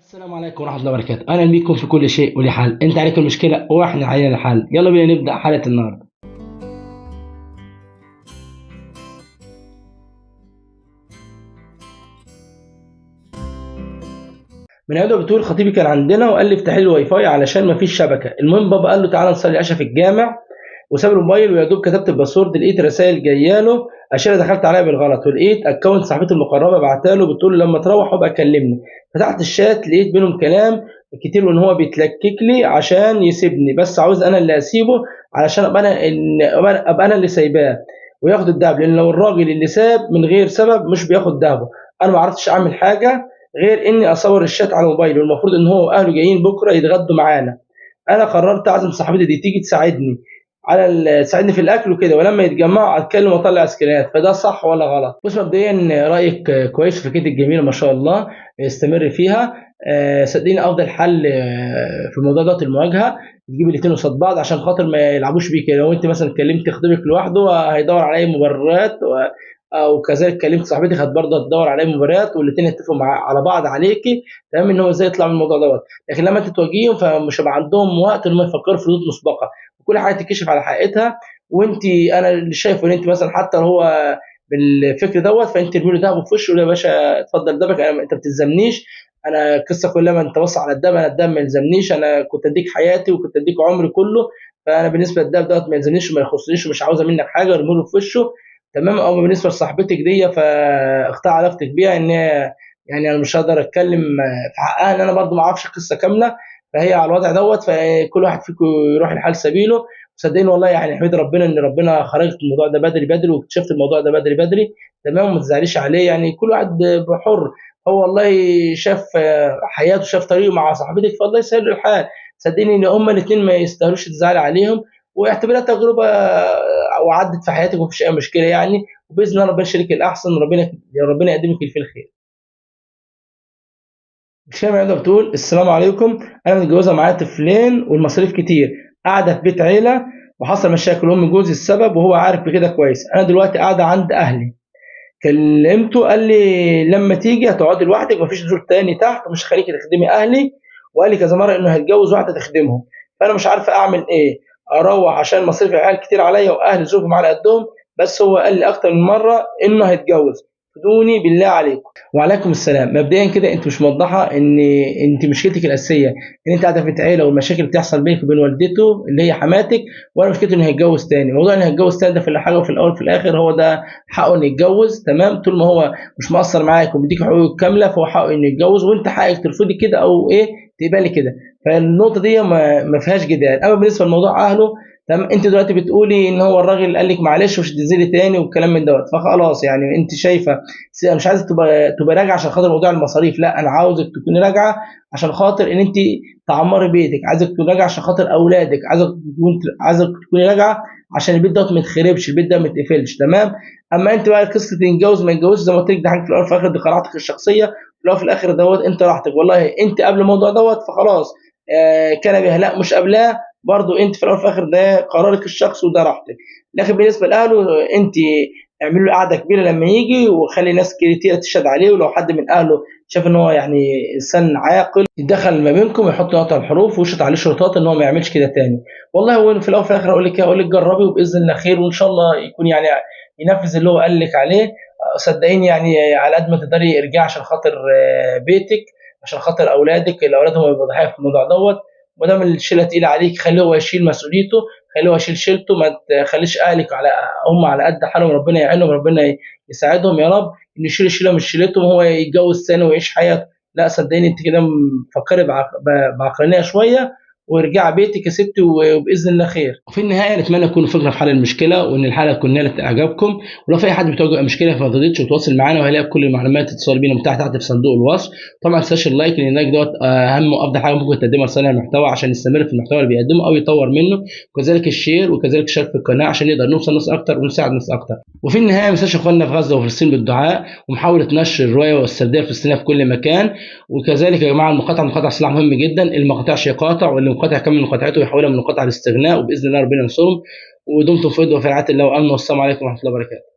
السلام عليكم ورحمة الله وبركاته. أهلا بيكم في كل شيء وليه حل. أنت عليك المشكلة وإحنا علينا الحل. يلا بينا نبدأ حلقة النهاردة. من عيادة بتقول خطيبي كان عندنا وقال لي افتح لي الواي فاي علشان مفيش شبكة. المهم بابا قال له تعالى نصلي العشاء في الجامع وساب الموبايل، ويا دوب كتبت الباسورد لقيت رسائل جايه له عشان دخلت عليها بالغلط، ولقيت اكونت صاحبتي المقربه بعتها له بتقول له لما تروح ابقى كلمني. فتحت الشات لقيت بينهم كلام كتير وان هو بيتلكك لي عشان يسيبني، بس عاوز انا اللي اسيبه علشان ابقى انا اللي سايباه وياخد الدهب، لان لو الراجل اللي ساب من غير سبب مش بياخد دهبه. انا ما عرفتش اعمل حاجه غير اني اصور الشات على موبايلي، والمفروض ان هو واهله جايين بكره يتغدوا معانا. انا قررت اعزم صاحبتي دي تيجي تساعدني تساعدني في الاكل وكده، ولما يتجمعوا اتكلم واطلع سكرينات. فده صح ولا غلط؟ بص، مبدئيا رايك كويس، فكرتك جميله ما شاء الله، استمر فيها. صدقني افضل حل في الموضوع ده المواجهه، تجيب الاثنين قصاد بعض عشان خاطر ما يلعبوش بيك. لو انت مثلا كلمت خطيبك لوحده هيدور على اي مبررات او كذلك كلمت صاحبتك برضه هتدور على اي مبررات، والاثنين يتفقوا على بعض عليكي، تمام، ان هو ازاي يطلع من الموضوع دوت. لكن لما انت تواجههم فمش هيبقى عندهم وقت ان هم يفكروا في ردود مسبقه، وكل حاجه تتكشف على حقيقتها. وانت انا اللي شايفه ان انت مثلا حتى لو هو بالفكر دوت فانت ترمي له دهب في وشه ولا يا باشا اتفضل دبك، انت ما بتلزمنيش. انا القصه كلها ما انت بص على الدم، انا الدم ما يلزمنيش، انا كنت اديك حياتي وكنت اديك عمري كله، فانا بالنسبه للدهب دوت ما يلزمنيش وما يخصنيش ومش عاوزه منك حاجه، ارمي له في وشه. تمام. او بالنسبه لصاحبتك دي فاقطع علاقتك بيها، ان يعني انا مش هقدر اتكلم في حقها ان انا برضو ما اعرفش القصه كامله، فهي على الوضع دوت، فكل واحد فيكم يروح لحال سبيله. صدقني والله يعني احمد ربنا ان ربنا خرجت الموضوع ده بدري بدري واكتشفت الموضوع ده بدري بدري. تمام. وما تزعليش عليه، يعني كل واحد بحر. هو والله شاف حياته، شاف طريقه مع صاحبتك، فالله يسهل له الحال. صدقني ان هما الاثنين ما يستاهلوش تزعل عليهم، واعتبرها تجربه وعدت في حياتك ومفيش اي مشكله يعني. وباذن الله ربنا يشارك الاحسن، ربنا يقدمك في الخير. الشام عيادة بتقول السلام عليكم، انا متجوزه معايا طفلين والمصاريف كتير، قاعده في بيت عيله وحصل مشاكل ام جوزي السبب وهو عارف بكده كويس. انا دلوقتي قاعده عند اهلي، كلمته قال لي لما تيجي هتقعدي لوحدك، مفيش دور تاني تحت ومش هخليكي تخدمي اهلي، وقال لي كذا مره انه هيتجوز واحده تخدمهم. فانا مش عارفه اعمل ايه، اروح عشان مصاريف العيال كتير عليا واهلي ظروفهم على قدهم، بس هو قال لي اكتر من مره انه هيتجوز. فدوني بالله عليكم. وعليكم السلام. مبدئيا كده انت مش موضحه ان انت مشكلتك الاساسيه ان انت قاعده في بيت عيله والمشاكل بتحصل بينك وبين والدته اللي هي حماتك، وانا مشكلتي انه هيتجوز تاني. موضوع انه هيتجوز تاني ده في الحاجه وفي الاول وفي الاخر هو ده حقه انه يتجوز، تمام، طول ما هو مش مقصر معاك وبيديك حقوقك كامله فهو حقه انه يتجوز، وانت حقك ترفضي كده او ايه تقبلي كده. فالنقطه دي ما فيهاش جدال. اما بالنسبه لموضوع اهله، تمام، انت دلوقتي بتقولي ان هو الراجل قال لك معلش ومش هتنزلي تاني والكلام من دوت، فخلاص يعني انت شايفه. انا مش عايزك تبقى راجعه عشان خاطر موضوع المصاريف، لا، انا عاوزك تكوني راجعه عشان خاطر ان انت تعمري بيتك، عايزك تكوني راجعه عشان خاطر اولادك، عايزك تكوني راجعه عشان البيت دوت ما يتخربش، البيت ده ما يتقفلش، تمام. اما انت بقى قصه يتجوز ما يتجوزش زي ما قلت لك، ده حاجه في الاول وفي الاخر دي قناعتك الشخصيه، في الاول وفي الاخر دوت انت راحتك. والله انت قبل الموضوع دوت فخلاص، كان بها لا مش قبلها، برضو انت في الاول وفي الاخر ده قرارك الشخصي وده راحتك. لكن بالنسبه لاهله انت اعملوا له قعده كبيره لما يجي وخلي ناس كتير تشهد عليه، ولو حد من اهله شاف ان هو يعني انسان عاقل يتدخل ما بينكم ويحط نقطه على الحروف ويشرط عليه شروطات ان هو ما يعملش كده تاني. والله هو في الاول وفي الاخر اقول لك جربي وباذن الله خير، وان شاء الله يكون يعني ينفذ اللي هو قال لك عليه. صدقيني يعني على قد ما تقدري ارجعي عشان خاطر بيتك، عشان خاطر اولادك، الاولاد هم يبقوا ضحايا في الموضوع دوت. ما دام الشيله تقيله عليك خليه هو يشيل مسؤوليته، خليه هو يشيل شيلته، ما تخليش اهلك هم على قد حالهم، ربنا يعينهم، ربنا يساعدهم يا رب، ان يشيل الشيله مش شيلتهم وهو يتجوز ثاني ويعيش حياته. لا صدقني انت كده مفكري بعقلانيه شويه، وارجعي بيتك يا ستي وباذن الله خير. وفي النهايه نتمنى تكونوا فكره في حل المشكله، وان الحلقه تكون نالت اعجابكم. ولو في اي حد بتواجه مشكله فما تقدرش تتواصل معانا، وهيلاقي كل المعلومات اتصال بينا متاحه تحت في صندوق الوصف. طبعا ما تنساش اللايك، لان اللايك دوت اهم وافضل حاجه ممكن تقدمها لصانع المحتوى عشان يستمر في المحتوى اللي بيقدمه او يطور منه، وكذلك الشير وكذلك الشارك في القناه عشان نقدر نوصل ناس اكتر ونساعد ناس اكتر. وفي النهايه ما تنساش اخواننا في غزه وفلسطين بالدعاء ومحاوله نشر الروايه والسرديه الفلسطينيه في كل مكان. وكذلك يا جماعه مقاطعه سلاح مهم جدا، اللي ما قاطعش يقاطع، واللي مقاطع يكمل مقاطعته ويحولها من مقاطعه لاستغناء، وباذن الله ربنا ينصرهم. ودمتم في رعايه الله وامن، والسلام عليكم ورحمه الله وبركاته.